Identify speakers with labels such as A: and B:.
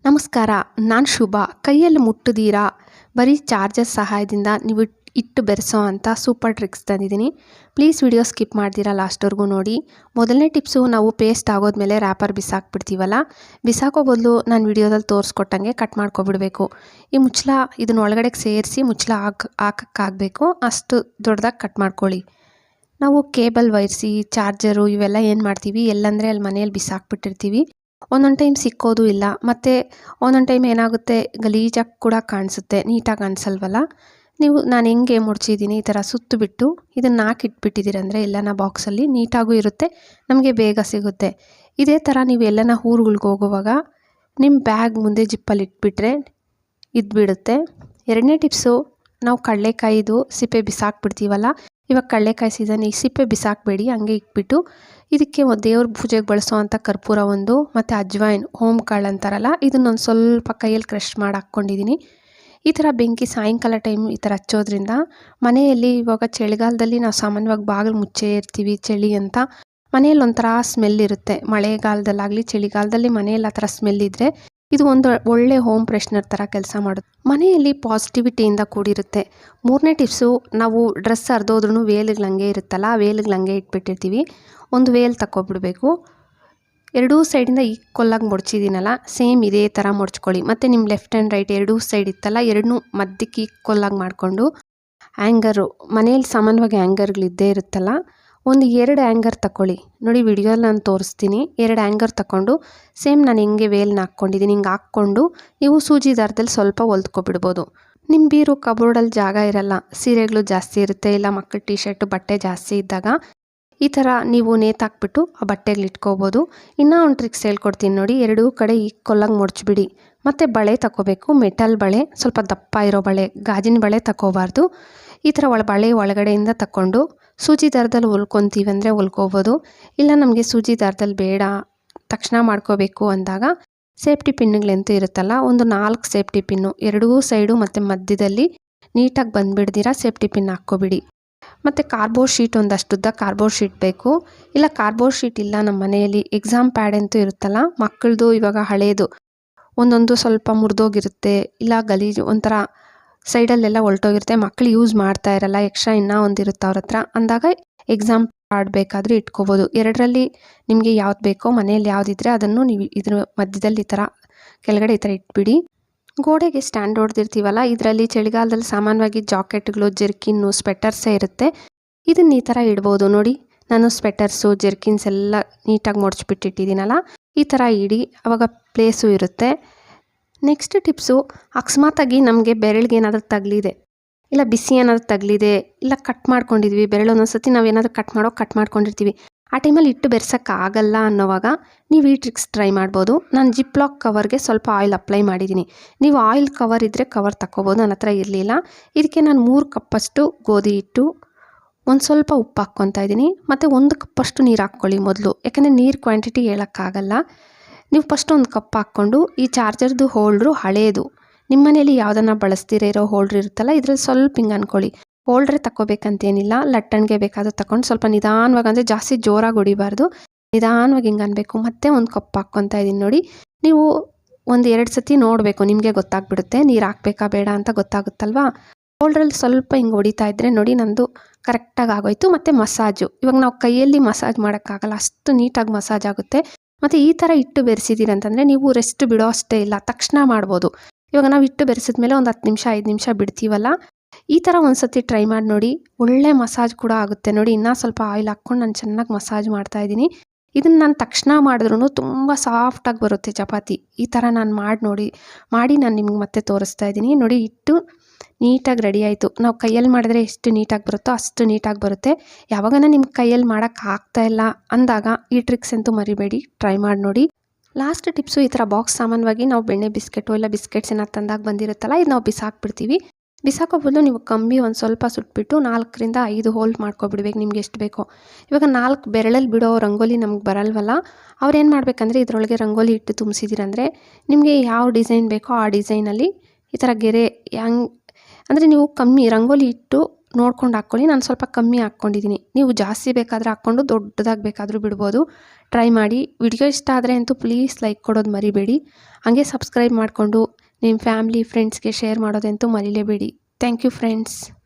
A: ನಮಸ್ಕಾರ, ನಾನು ಶುಭ. ಕೈಯಲ್ಲಿ ಮುಟ್ಟದಿರಾ ಬರೀ ಚಾರ್ಜರ್ ಸಹಾಯದಿಂದ ನೀವು ಇಟ್ಟು ಬೆರೆಸೋ ಅಂಥ ಸೂಪರ್ ಟ್ರಿಕ್ಸ್ ತಂದಿದ್ದೀನಿ. ಪ್ಲೀಸ್ ವಿಡಿಯೋ ಸ್ಕಿಪ್ ಮಾಡ್ದಿರಾ ಲಾಸ್ಟ್ವರೆಗೂ ನೋಡಿ. ಮೊದಲನೇ ಟಿಪ್ಸು, ನಾವು ಪೇಸ್ಟ್ ಆಗೋದ್ಮೇಲೆ ರ್ಯಾಪರ್ ಬಿಸಾಕ್ಬಿಡ್ತೀವಲ್ಲ, ಬಿಸಾಕೋ ಬದಲು ನಾನು ವಿಡಿಯೋದಲ್ಲಿ ತೋರಿಸ್ಕೊಟ್ಟಂಗೆ ಕಟ್ ಮಾಡ್ಕೊಬಿಡಬೇಕು. ಈ ಮುಚ್ಚಳ ಇದನ್ನ ಒಳಗಡೆಗೆ ಸೇರಿಸಿ ಮುಚ್ಚಳ ಹಾಕಕ್ಕಾಗಬೇಕು, ಅಷ್ಟು ದೊಡ್ಡದಾಗಿ ಕಟ್ ಮಾಡ್ಕೊಳ್ಳಿ. ನಾವು ಕೇಬಲ್ ವೈರ್ಸಿ ಚಾರ್ಜರು ಇವೆಲ್ಲ ಏನು ಮಾಡ್ತೀವಿ, ಎಲ್ಲಂದರೆ ಅಲ್ಲಿ ಮನೆಯಲ್ಲಿ ಬಿಸಾಕ್ಬಿಟ್ಟಿರ್ತೀವಿ. ಒಂದೊಂದು ಟೈಮ್ ಸಿಕ್ಕೋದು ಇಲ್ಲ, ಮತ್ತು ಒಂದೊಂದು ಟೈಮ್ ಏನಾಗುತ್ತೆ, ಗಲೀಜಾಗಿ ಕೂಡ ಕಾಣಿಸುತ್ತೆ, ನೀಟಾಗಿ ಕಾಣಿಸಲ್ವಲ್ಲ. ನಾನು ಹೆಂಗೆ ಮುಡ್ಚಿದ್ದೀನಿ, ಈ ಥರ ಸುತ್ತು ಬಿಟ್ಟು ಇದನ್ನು ಹಾಕಿಟ್ಬಿಟ್ಟಿದ್ದೀರಂದರೆ ಎಲ್ಲನ ಬಾಕ್ಸಲ್ಲಿ ನೀಟಾಗೂ ಇರುತ್ತೆ, ನಮಗೆ ಬೇಗ ಸಿಗುತ್ತೆ. ಇದೇ ಥರ ನೀವು ಎಲ್ಲನ ಊರುಗಳ್ಗೆ ಹೋಗುವಾಗ ನಿಮ್ಮ ಬ್ಯಾಗ್ ಮುಂದೆ ಜಿಪ್ಪಲ್ಲಿ ಇಟ್ಬಿಟ್ರೆ ಇದ್ಬಿಡುತ್ತೆ. ಎರಡನೇ ಟಿಪ್ಸು, ನಾವು ಕಡಲೆಕಾಯಿದು ಸಿಪ್ಪೆ ಬಿಸಾಕ್ಬಿಡ್ತೀವಲ್ಲ, ಇವಾಗ ಕಡಲೆಕಾಯಿ ಸೀಸನ್, ಈ ಸಿಪ್ಪೆ ಬಿಸಾಕಬೇಡಿ, ಹಂಗೆ ಇಟ್ಬಿಟ್ಟು ಇದಕ್ಕೆ ದೇವ್ರ ಪೂಜೆಗೆ ಬಳಸೋ ಅಂಥ ಕರ್ಪೂರ ಒಂದು ಮತ್ತು ಅಜ್ವೈನ್, ಹೋಮ್ ಕಾಳು ಅಂತಾರಲ್ಲ, ಇದನ್ನೊಂದು ಸ್ವಲ್ಪ ಕೈಯಲ್ಲಿ ಕ್ರಷ್ ಮಾಡಿ ಹಾಕ್ಕೊಂಡಿದ್ದೀನಿ. ಈ ಥರ ಬೆಂಕಿ ಸಾಯಂಕಾಲ ಟೈಮ್ ಈ ಥರ ಹಚ್ಚೋದ್ರಿಂದ ಮನೆಯಲ್ಲಿ, ಇವಾಗ ಚಳಿಗಾಲದಲ್ಲಿ ನಾವು ಸಾಮಾನ್ಯವಾಗಿ ಬಾಗಿಲು ಮುಚ್ಚೇ ಇರ್ತೀವಿ, ಚಳಿ ಅಂತ ಮನೆಯಲ್ಲಿ ಒಂಥರ ಸ್ಮೆಲ್ ಇರುತ್ತೆ. ಮಳೆಗಾಲದಲ್ಲಾಗಲಿ ಚಳಿಗಾಲದಲ್ಲಿ ಮನೆಯಲ್ಲಿ ಆ ಥರ ಸ್ಮೆಲ್ ಇದ್ದರೆ ಇದು ಒಂದು ಒಳ್ಳೆ ಹೋಮ್ ಫ್ರೆಶ್ನರ್ ಥರ ಕೆಲಸ ಮಾಡುತ್ತೆ, ಮನೆಯಲ್ಲಿ ಪಾಸಿಟಿವಿಟಿಯಿಂದ ಕೂಡಿರುತ್ತೆ. ಮೂರನೇ ಟಿಪ್ಸು, ನಾವು ಡ್ರೆಸ್ ಹರಿದೋದ್ರೂ ವೇಲ್ಗಳು ಹಂಗೆ ಇರುತ್ತಲ್ಲ, ಆ ವೇಲ್ಗಳು ಹಂಗೆ ಇಟ್ಬಿಟ್ಟಿರ್ತೀವಿ. ಒಂದು ವೇಲ್ ತಗೊಬಿಡ್ಬೇಕು, ಎರಡೂ ಸೈಡಿಂದ ಈಕ್ವಲಾಗಿ ಮುಡ್ಚಿದ್ದೀನಲ್ಲ, ಸೇಮ್ ಇದೇ ಥರ ಮುಡ್ಚ್ಕೊಳ್ಳಿ. ಮತ್ತು ನಿಮ್ಮ ಲೆಫ್ಟ್ ಆ್ಯಂಡ್ ರೈಟ್ ಎರಡೂ ಸೈಡ್ ಇತ್ತಲ್ಲ, ಎರಡನ್ನೂ ಮಧ್ಯಕ್ಕೆ ಈಕ್ವಲಾಗಿ ಮಾಡಿಕೊಂಡು ಹ್ಯಾಂಗರು, ಮನೆಯಲ್ಲಿ ಸಾಮಾನ್ಯವಾಗಿ ಹ್ಯಾಂಗರ್ಗಳಿದ್ದೇ ಇರುತ್ತಲ್ಲ, ಒಂದು 2 ಹ್ಯಾಂಗರ್ ತಗೊಳ್ಳಿ. ನೋಡಿ ವಿಡಿಯೋಲ್ಲಿ ನಾನು ತೋರಿಸ್ತೀನಿ. 2 ಹ್ಯಾಂಗರ್ ತಗೊಂಡು ಸೇಮ್ ನಾನು ಹೆಂಗೆ ವೇಲ್ನ ಹಾಕ್ಕೊಂಡಿದ್ದೀನಿ ಹಿಂಗೆ ಹಾಕ್ಕೊಂಡು ನೀವು ಸೂಜಿ ದಾರದಲ್ಲಿ ಸ್ವಲ್ಪ ಹೊಲ್ದ್ಕೊಬಿಡ್ಬೋದು. ನಿಮ್ಮ ಬೀರು ಕಬೋರ್ಡಲ್ಲಿ ಜಾಗ ಇರಲ್ಲ, ಸೀರೆಗಳು ಜಾಸ್ತಿ ಇರುತ್ತೆ, ಇಲ್ಲ ಮಕ್ಕಳ ಟಿ ಶರ್ಟು ಬಟ್ಟೆ ಜಾಸ್ತಿ ಇದ್ದಾಗ ಈ ಥರ ನೀವು ನೇತಾಕ್ಬಿಟ್ಟು ಆ ಬಟ್ಟೆಗಳು ಇಟ್ಕೋಬೋದು. ಇನ್ನೂ ಒಂದು ಟ್ರಿಕ್ಸ್ ಹೇಳ್ಕೊಡ್ತೀನಿ ನೋಡಿ. ಎರಡೂ ಕಡೆ ಈಕ್ವಲಾಗಿ ಮುಡ್ಚಿಬಿಡಿ. ಮತ್ತು ಬಳೆ ತಗೋಬೇಕು, ಮೆಟಲ್ ಬಳೆ, ಸ್ವಲ್ಪ ದಪ್ಪ ಇರೋ ಬಳೆ, ಗಾಜಿನ ಬಳೆ ತಗೋಬಾರ್ದು. ಈ ಥರ ಬಳೆ ಒಳಗಡೆಯಿಂದ ತಗೊಂಡು ಸೂಜಿ ದಾರದಲ್ಲಿ ಹೊಲ್ಕೊತೀವಿ ಅಂದರೆ ಹೊಲ್ಕೋಬೋದು. ಇಲ್ಲ ನಮಗೆ ಸೂಜಿ ದಾರದಲ್ಲಿ ಬೇಡ, ತಕ್ಷಣ ಮಾಡ್ಕೋಬೇಕು ಅಂದಾಗ ಸೇಫ್ಟಿ ಪಿನ್ನುಗಳಂತೂ ಇರುತ್ತಲ್ಲ, ಒಂದು 4 ಸೇಫ್ಟಿ ಪಿನ್ನು ಎರಡೂ ಸೈಡು ಮತ್ತು ಮಧ್ಯದಲ್ಲಿ ನೀಟಾಗಿ ಬಂದುಬಿಡ್ದಿರ ಸೇಫ್ಟಿ ಪಿನ್ ಹಾಕ್ಕೊಬಿಡಿ. ಮತ್ತು ಕಾರ್ಬೋರ್ಡ್ ಶೀಟ್, ಒಂದಷ್ಟುದ್ದ ಕಾರ್ಬೋರ್ಡ್ ಶೀಟ್ ಬೇಕು. ಇಲ್ಲ ಕಾರ್ಬೋರ್ಡ್ ಶೀಟ್ ಇಲ್ಲ ನಮ್ಮ ಮನೆಯಲ್ಲಿ, ಎಕ್ಸಾಮ್ ಪ್ಯಾಡ್ ಅಂತೂ ಇರುತ್ತಲ್ಲ ಮಕ್ಕಳದು, ಇವಾಗ ಹಳೇದು ಒಂದೊಂದು ಸ್ವಲ್ಪ ಮುರಿದೋಗಿರುತ್ತೆ, ಇಲ್ಲ ಗಲೀಜು ಒಂಥರ ಸೈಡಲ್ಲೆಲ್ಲ ಹೊಲ್ಟೋಗಿರುತ್ತೆ, ಮಕ್ಕಳು ಯೂಸ್ ಮಾಡ್ತಾ ಇರಲ್ಲ, ಎಕ್ಸ್ಟ್ರಾ ಇನ್ನೂ ಒಂದಿರುತ್ತೆ ಅವ್ರ ಹತ್ರ ಅಂದಾಗ ಎಕ್ಸಾಮ್ ಪ್ಯಾಡ್ ಬೇಕಾದರೂ ಇಟ್ಕೋಬೋದು. ಎರಡರಲ್ಲಿ ನಿಮಗೆ ಯಾವ್ದು ಬೇಕೋ, ಮನೆಯಲ್ಲಿ ಯಾವುದಿದ್ರೆ ಅದನ್ನು ನೀವು ಇದ್ರ ಮಧ್ಯದಲ್ಲಿ ಈ ಥರ ಕೆಳಗಡೆ ಈ ಥರ ಇಟ್ಬಿಡಿ. ಗೋಡೆಗೆ ಸ್ಟ್ಯಾಂಡ್ ಹೊಡೆದಿರ್ತೀವಲ್ಲ, ಇದರಲ್ಲಿ ಚಳಿಗಾಲದಲ್ಲಿ ಸಾಮಾನ್ಯವಾಗಿ ಜಾಕೆಟ್ಗಳು, ಜರ್ಕಿನ್ನು, ಸ್ವೆಟರ್ಸೇ ಇರುತ್ತೆ. ಇದನ್ನು ಈ ಥರ ಇಡ್ಬೋದು. ನೋಡಿ ನಾನು ಸ್ವೆಟರ್ಸು, ಜರ್ಕಿನ್ಸ್ ಎಲ್ಲ ನೀಟಾಗಿ ಮುಡ್ಚಿಬಿಟ್ಟಿಟ್ಟಿದ್ದೀನಲ್ಲ, ಈ ಥರ ಇಡಿ, ಆವಾಗ ಪ್ಲೇಸು ಇರುತ್ತೆ. ನೆಕ್ಸ್ಟ್ ಟಿಪ್ಸು, ಅಕಸ್ಮಾತಾಗಿ ನಮಗೆ ಬೆರಳಿಗೆ ಏನಾದರೂ ತಗಲಿದೆ, ಇಲ್ಲ ಬಿಸಿ ಏನಾದರೂ ತಗಲಿದೆ, ಇಲ್ಲ ಕಟ್ ಮಾಡ್ಕೊಂಡಿದ್ವಿ ಬೆರಳು, ಒಂದೊಂದ್ಸತಿ ನಾವು ಏನಾದರೂ ಕಟ್ ಮಾಡ್ಕೊಂಡಿರ್ತೀವಿ, ಆ ಟೈಮಲ್ಲಿ ಇಟ್ಟು ಬೆರೆಸೋಕ್ಕಾಗಲ್ಲ ಅನ್ನೋವಾಗ ನೀವು ಈ ಟ್ರಿಕ್ಸ್ ಟ್ರೈ ಮಾಡ್ಬೋದು. ನಾನು ಜಿಪ್-ಲಾಕ್ ಕವರ್ಗೆ ಸ್ವಲ್ಪ ಆಯಿಲ್ ಅಪ್ಲೈ ಮಾಡಿದ್ದೀನಿ. ನೀವು ಆಯಿಲ್ ಕವರ್ ಇದ್ದರೆ ಕವರ್ ತಗೋಬೋದು, ನನ್ನ ಹತ್ರ ಇರಲಿಲ್ಲ. ಇದಕ್ಕೆ ನಾನು 3 ಕಪ್ಪಷ್ಟು ಗೋಧಿ ಹಿಟ್ಟು, ಒಂದು ಸ್ವಲ್ಪ ಉಪ್ಪು ಹಾಕ್ಕೊತಾ ಇದ್ದೀನಿ, ಮತ್ತು 1 ಕಪ್ಪಷ್ಟು ನೀರು ಹಾಕ್ಕೊಳ್ಳಿ ಮೊದಲು, ಯಾಕೆಂದರೆ ನೀರು ಕ್ವಾಂಟಿಟಿ ಹೇಳೋಕ್ಕಾಗಲ್ಲ. ನೀವು ಫಸ್ಟ್ 1 ಕಪ್ ಹಾಕ್ಕೊಂಡು ಈ ಚಾರ್ಜರ್ದು ಹೋಲ್ಡ್ರು ಹಳೇದು, ನಿಮ್ಮ ಮನೇಲಿ ಯಾವುದನ್ನು ಬಳಸ್ತಿರೋ ಹೋಲ್ಡ್ರ್ ಇರುತ್ತಲ್ಲ, ಇದರಲ್ಲಿ ಸ್ವಲ್ಪ ಹಿಂಗೆ ಅಂದ್ಕೊಳ್ಳಿ. ಹೋಲ್ಡ್ರೆ ತಗೋಬೇಕಂತೇನಿಲ್ಲ, ಲಟ್ಟಣಿಗೆ ಬೇಕಾದರೂ ತಗೊಂಡು ಸ್ವಲ್ಪ ನಿಧಾನವಾಗಿ, ಅಂದರೆ ಜಾಸ್ತಿ ಜೋರಾಗಿ ಹೊಡಿಬಾರ್ದು, ನಿಧಾನವಾಗಿ ಹಿಂಗೆ ಅನ್ಬೇಕು. ಮತ್ತೆ 1 ಕಪ್ ಹಾಕ್ಕೊತಾ ಇದ್ದೀನಿ ನೋಡಿ. ನೀವು 1-2 ಸತಿ ನೋಡಬೇಕು, ನಿಮಗೆ ಗೊತ್ತಾಗ್ಬಿಡುತ್ತೆ ನೀರು ಹಾಕ್ಬೇಕಾ ಬೇಡ ಅಂತ ಗೊತ್ತಾಗುತ್ತಲ್ವಾ. ಹೋಲ್ಡ್ರಲ್ಲಿ ಸ್ವಲ್ಪ ಹಿಂಗೆ ಹೊಡಿತಾ ಇದ್ದರೆ ನೋಡಿ ನಂದು ಕರೆಕ್ಟಾಗಿ ಆಗೋಯ್ತು. ಮತ್ತು ಮಸಾಜು, ಇವಾಗ ನಾವು ಕೈಯಲ್ಲಿ ಮಸಾಜ್ ಮಾಡೋಕ್ಕಾಗಲ್ಲ, ಅಷ್ಟು ನೀಟಾಗಿ ಮಸಾಜ್ ಆಗುತ್ತೆ. ಮತ್ತು ಈ ಥರ ಇಟ್ಟು ಬೆರೆಸಿದ್ದೀರಿ ಅಂತಂದರೆ ನೀವು ರೆಸ್ಟ್ ಬಿಡೋ ಅಷ್ಟೇ ಇಲ್ಲ, ತಕ್ಷಣ ಮಾಡ್ಬೋದು. ಇವಾಗ ನಾವು ಇಟ್ಟು ಬೆರೆಸಿದ್ಮೇಲೆ ಒಂದು 10 ನಿಮಿಷ 5 ನಿಮಿಷ ಬಿಡ್ತೀವಲ್ಲ, ಈ ಥರ ಒಂದು ಸತಿ ಟ್ರೈ ಮಾಡಿ ನೋಡಿ, ಒಳ್ಳೆ ಮಸಾಜ್ ಕೂಡ ಆಗುತ್ತೆ. ನೋಡಿ ಇನ್ನೂ ಸ್ವಲ್ಪ ಆಯಿಲ್ ಹಾಕ್ಕೊಂಡು ನಾನು ಚೆನ್ನಾಗಿ ಮಸಾಜ್ ಮಾಡ್ತಾಯಿದ್ದೀನಿ. ಇದನ್ನು ನಾನು ತಕ್ಷಣ ಮಾಡಿದ್ರೂ ತುಂಬ ಸಾಫ್ಟಾಗಿ ಬರುತ್ತೆ ಚಪಾತಿ. ಈ ಥರ ನಾನು ಮಾಡಿ ನಾನು ನಿಮ್ಗೆ ಮತ್ತೆ ತೋರಿಸ್ತಾ ಇದ್ದೀನಿ ನೋಡಿ. ಇಟ್ಟು ನೀಟಾಗಿ ರೆಡಿ ಆಯಿತು. ನಾವು ಕೈಯಲ್ಲಿ ಮಾಡಿದ್ರೆ ಎಷ್ಟು ನೀಟಾಗಿ ಬರುತ್ತೋ ಅಷ್ಟು ನೀಟಾಗಿ ಬರುತ್ತೆ. ಯಾವಾಗನ ನಿಮ್ಮ ಕೈಯಲ್ಲಿ ಮಾಡೋಕ್ಕೆ ಆಗ್ತಾಯಿಲ್ಲ ಅಂದಾಗ ಈ ಟ್ರಿಕ್ಸ್ ಅಂತೂ ಮರಿಬೇಡಿ, ಟ್ರೈ ಮಾಡಿ ನೋಡಿ. ಲಾಸ್ಟ್ ಟಿಪ್ಸು, ಈ ಥರ ಬಾಕ್ಸ್ ಸಾಮಾನ್ಯವಾಗಿ ನಾವು ಬೆಣ್ಣೆ ಬಿಸ್ಕೆಟು ಇಲ್ಲ ಬಿಸ್ಕೆಟ್ಸ್ ಏನಾದ್ರು ತಂದಾಗ ಬಂದಿರುತ್ತಲ್ಲ, ಇದು ನಾವು ಬಿಸಾಕ್ಬಿಡ್ತೀವಿ. ಬಿಸಾಕೋ ಬದಲು ನೀವು ಕಂಬಿ ಒಂದು ಸ್ವಲ್ಪ ಸುಟ್ಬಿಟ್ಟು 4ರಿಂದ 5 ಹೋಲ್ ಮಾಡ್ಕೊಬಿಡ್ಬೇಕು, ನಿಮ್ಗೆ ಎಷ್ಟು ಬೇಕೋ. ಇವಾಗ 4 ಬೆರಳಲ್ಲಿ ಬಿಡೋ ರಂಗೋಲಿ ನಮ್ಗೆ ಬರಲ್ವಲ್ಲ, ಅವ್ರೇನು ಮಾಡಬೇಕಂದ್ರೆ ಇದರೊಳಗೆ ರಂಗೋಲಿ ಇಟ್ಟು ತುಂಬಿಸಿದ್ದೀರಂದರೆ ನಿಮಗೆ ಯಾವ ಡಿಸೈನ್ ಬೇಕೋ ಆ ಡಿಸೈನಲ್ಲಿ ಈ ಥರ ಗೆರೆ ಅಂದರೆ ನೀವು ಕಮ್ಮಿ ರಂಗೋಲಿ ಇಟ್ಟು ನೋಡ್ಕೊಂಡು ಹಾಕ್ಕೊಳ್ಳಿ. ನಾನು ಸ್ವಲ್ಪ ಕಮ್ಮಿ ಹಾಕ್ಕೊಂಡಿದ್ದೀನಿ. ನೀವು ಜಾಸ್ತಿ ಬೇಕಾದರೆ ಹಾಕ್ಕೊಂಡು ದೊಡ್ಡದಾಗಿ ಬೇಕಾದರೂ ಬಿಡ್ಬೋದು. ಟ್ರೈ ಮಾಡಿ. ವಿಡಿಯೋ ಇಷ್ಟ ಆದರೆ ಅಂತೂ ಪ್ಲೀಸ್ ಲೈಕ್ ಕೊಡೋದು ಮರಿಬೇಡಿ. ಹಾಗೆ ಸಬ್ಸ್ಕ್ರೈಬ್ ಮಾಡಿಕೊಂಡು ನಿಮ್ಮ ಫ್ಯಾಮಿಲಿ ಫ್ರೆಂಡ್ಸ್ಗೆ ಶೇರ್ ಮಾಡೋದಂತೂ ಮರಿಲೇಬೇಡಿ. Thank you friends.